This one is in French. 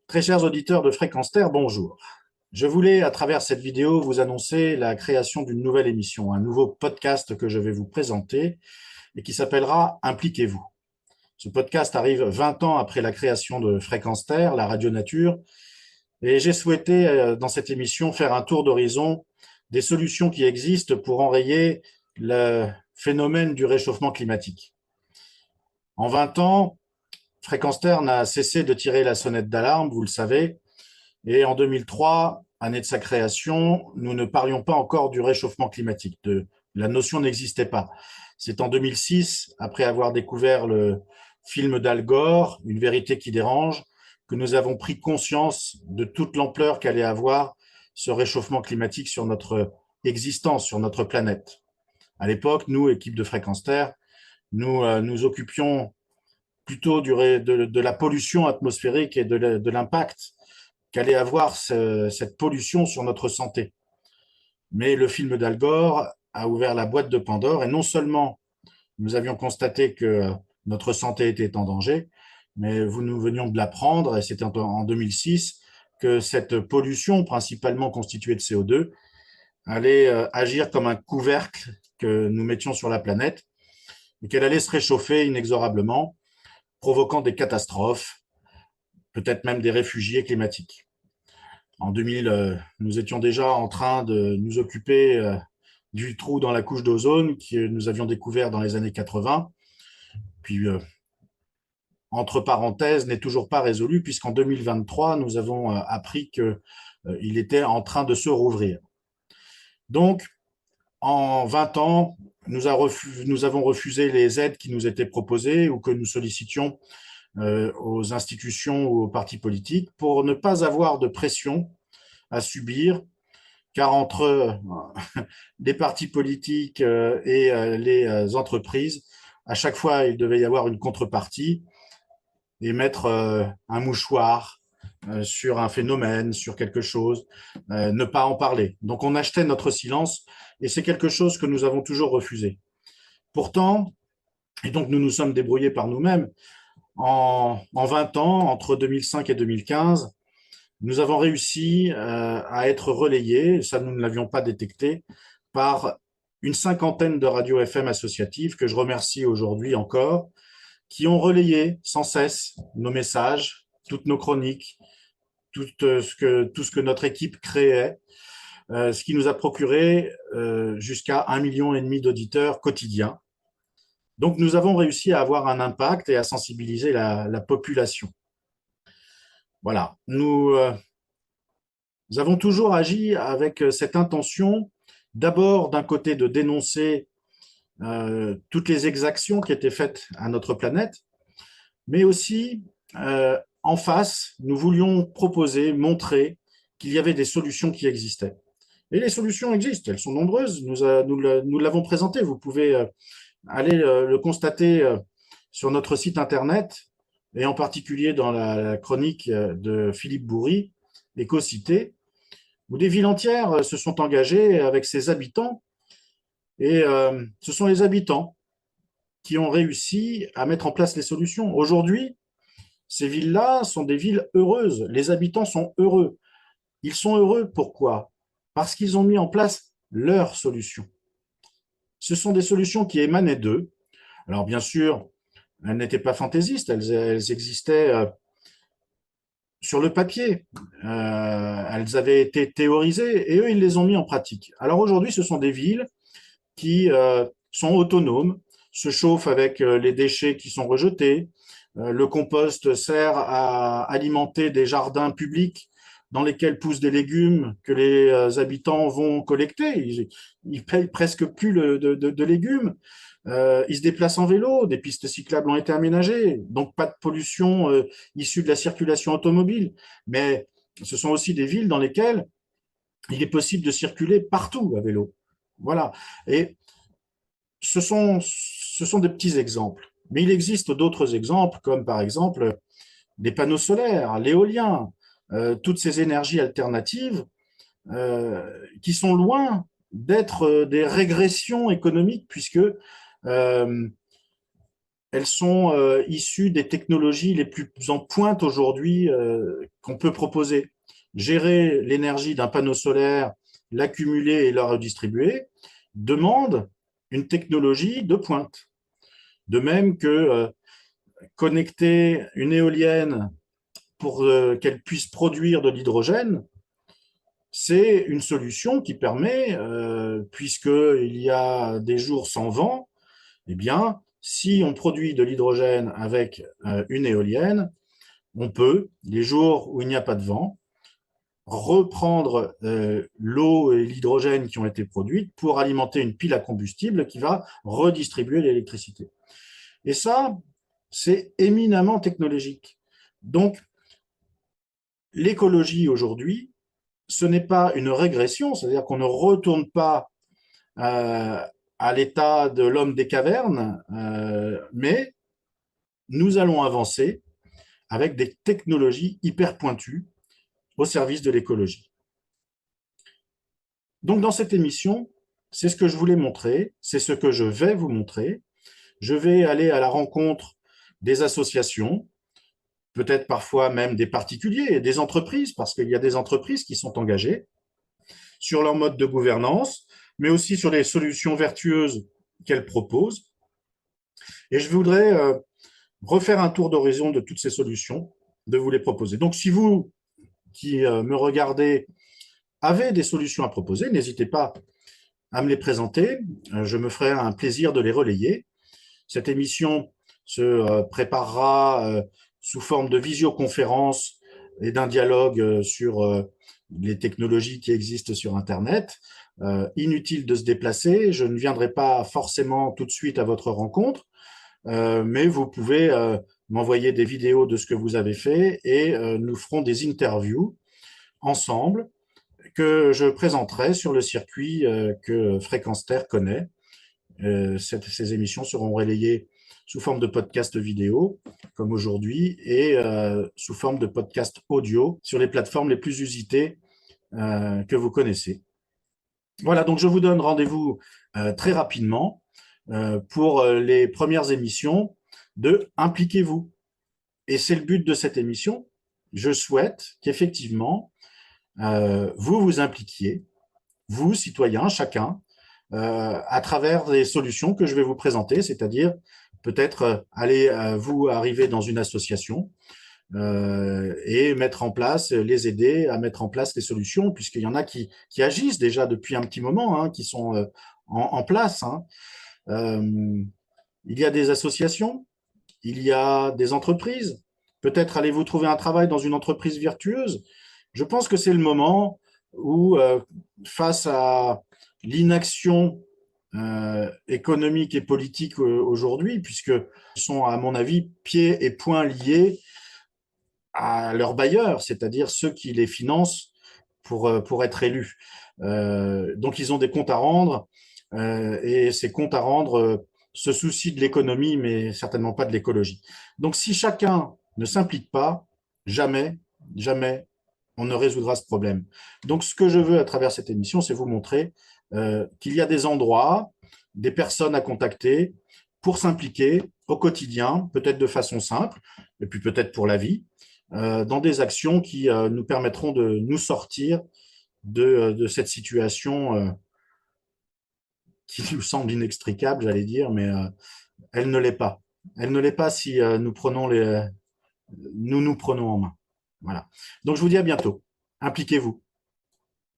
Très chers auditeurs de Fréquence Terre, bonjour. Je voulais, à travers cette vidéo, vous annoncer la création d'une nouvelle émission, un nouveau podcast que je vais vous présenter et qui s'appellera Impliquez-vous. Ce podcast arrive 20 ans après la création de Fréquence Terre, la radio nature, et j'ai souhaité, dans cette émission, faire un tour d'horizon des solutions qui existent pour enrayer le phénomène du réchauffement climatique. En 20 ans, Fréquence Terre n'a cessé de tirer la sonnette d'alarme, vous le savez, et en 2003, année de sa création, nous ne parlions pas encore du réchauffement climatique. La notion n'existait pas. C'est en 2006, après avoir découvert le film d'Al Gore, Une vérité qui dérange, que nous avons pris conscience de toute l'ampleur qu'allait avoir ce réchauffement climatique sur notre existence, sur notre planète. À l'époque, nous, équipe de Fréquence Terre, nous occupions plutôt de la pollution atmosphérique et de l'impact qu'allait avoir cette pollution sur notre santé. Mais le film d'Al Gore a ouvert la boîte de Pandore et non seulement nous avions constaté que notre santé était en danger, mais nous venions de l'apprendre, et c'était en 2006, que cette pollution, principalement constituée de CO2, allait agir comme un couvercle que nous mettions sur la planète et qu'elle allait se réchauffer inexorablement, provoquant des catastrophes, peut-être même des réfugiés climatiques. En 2000, nous étions déjà en train de nous occuper du trou dans la couche d'ozone que nous avions découvert dans les années 80. Puis, entre parenthèses, n'est toujours pas résolu puisqu'en 2023, nous avons appris qu'il était en train de se rouvrir. Donc, en 20 ans, nous avons refusé les aides qui nous étaient proposées ou que nous sollicitions aux institutions ou aux partis politiques pour ne pas avoir de pression à subir, car entre les partis politiques et les entreprises, à chaque fois, il devait y avoir une contrepartie et mettre un mouchoir sur un phénomène, sur quelque chose, ne pas en parler. Donc on achetait notre silence et c'est quelque chose que nous avons toujours refusé. Pourtant, et donc nous nous sommes débrouillés par nous-mêmes, en 20 ans, entre 2005 et 2015, nous avons réussi à être relayés, ça nous ne l'avions pas détecté, par une cinquantaine de radios FM associatives que je remercie aujourd'hui encore, qui ont relayé sans cesse nos messages, toutes nos chroniques, tout ce que notre équipe créait, ce qui nous a procuré jusqu'à 1,5 million d'auditeurs quotidiens. Donc nous avons réussi à avoir un impact et à sensibiliser la population. Voilà, nous avons toujours agi avec cette intention, d'abord d'un côté de dénoncer toutes les exactions qui étaient faites à notre planète, mais aussi en face, nous voulions proposer, montrer qu'il y avait des solutions qui existaient. Et les solutions existent, elles sont nombreuses, nous l'avons présenté, vous pouvez aller le constater sur notre site internet, et en particulier dans la chronique de Philippe Bourri, Éco-Cité, où des villes entières se sont engagées avec ses habitants, et ce sont les habitants qui ont réussi à mettre en place les solutions. Aujourd'hui, ces villes-là sont des villes heureuses, les habitants sont heureux. Ils sont heureux, pourquoi? Parce qu'ils ont mis en place leurs solutions. Ce sont des solutions qui émanaient d'eux. Alors bien sûr, elles n'étaient pas fantaisistes, elles existaient sur le papier, elles avaient été théorisées et eux, ils les ont mis en pratique. Alors aujourd'hui, ce sont des villes qui sont autonomes, se chauffent avec les déchets qui sont rejetés. Le compost sert à alimenter des jardins publics dans lesquels poussent des légumes que les habitants vont collecter. Ils payent presque plus de légumes. Ils se déplacent en vélo, des pistes cyclables ont été aménagées, donc pas de pollution issue de la circulation automobile. Mais ce sont aussi des villes dans lesquelles il est possible de circuler partout à vélo. Voilà. Et ce sont des petits exemples. Mais il existe d'autres exemples, comme par exemple des panneaux solaires, l'éolien, toutes ces énergies alternatives qui sont loin d'être des régressions économiques, puisque elles sont issues des technologies les plus en pointe aujourd'hui qu'on peut proposer. Gérer l'énergie d'un panneau solaire, l'accumuler et la redistribuer demande une technologie de pointe. De même que connecter une éolienne pour qu'elle puisse produire de l'hydrogène, c'est une solution qui permet, puisqu'il y a des jours sans vent, eh bien, si on produit de l'hydrogène avec une éolienne, on peut, les jours où il n'y a pas de vent, reprendre l'eau et l'hydrogène qui ont été produites pour alimenter une pile à combustible qui va redistribuer l'électricité. Et ça, c'est éminemment technologique. Donc, l'écologie aujourd'hui, ce n'est pas une régression, c'est-à-dire qu'on ne retourne pas euh, à l'état de l'homme des cavernes, mais nous allons avancer avec des technologies hyper pointues au service de l'écologie. Donc dans cette émission, c'est ce que je voulais montrer, c'est ce que je vais vous montrer. Je vais aller à la rencontre des associations, peut-être parfois même des particuliers et des entreprises, parce qu'il y a des entreprises qui sont engagées sur leur mode de gouvernance, mais aussi sur les solutions vertueuses qu'elles proposent. Et je voudrais refaire un tour d'horizon de toutes ces solutions, de vous les proposer. Donc si vous qui me regardez avez des solutions à proposer, n'hésitez pas à me les présenter. Je me ferai un plaisir de les relayer. Cette émission se préparera sous forme de visioconférence et d'un dialogue sur les technologies qui existent sur Internet. Inutile de se déplacer, je ne viendrai pas forcément tout de suite à votre rencontre, mais vous pouvez m'envoyer des vidéos de ce que vous avez fait et nous ferons des interviews ensemble que je présenterai sur le circuit que Fréquence Terre connaît. Ces émissions seront relayées sous forme de podcast vidéo, comme aujourd'hui, et sous forme de podcast audio sur les plateformes les plus usitées que vous connaissez. Voilà, donc je vous donne rendez-vous très rapidement pour les premières émissions de Impliquez-vous. Et c'est le but de cette émission. Je souhaite qu'effectivement, vous vous impliquiez, vous, citoyens, chacun, à travers les solutions que je vais vous présenter, c'est-à-dire peut-être aller vous arriver dans une association et mettre en place, les aider à mettre en place les solutions, puisqu'il y en a qui agissent déjà depuis un petit moment, hein, qui sont en place. Hein. Il y a des associations, il y a des entreprises. Peut-être allez-vous trouver un travail dans une entreprise vertueuse. Je pense que c'est le moment où, face à l'inaction économique et politique aujourd'hui, puisqu'ils sont, à mon avis, pieds et poings liés à leurs bailleurs, c'est-à-dire ceux qui les financent pour être élus. Donc, ils ont des comptes à rendre et ces comptes à rendre se soucient de l'économie, mais certainement pas de l'écologie. Donc, si chacun ne s'implique pas, jamais, jamais, on ne résoudra ce problème. Donc, ce que je veux à travers cette émission, c'est vous montrer qu'il y a des endroits, des personnes à contacter pour s'impliquer au quotidien, peut-être de façon simple, et puis peut-être pour la vie, dans des actions qui nous permettront de nous sortir de cette situation qui nous semble inextricable, j'allais dire, mais elle ne l'est pas. Elle ne l'est pas si nous nous prenons en main. Voilà. Donc je vous dis à bientôt. Impliquez-vous.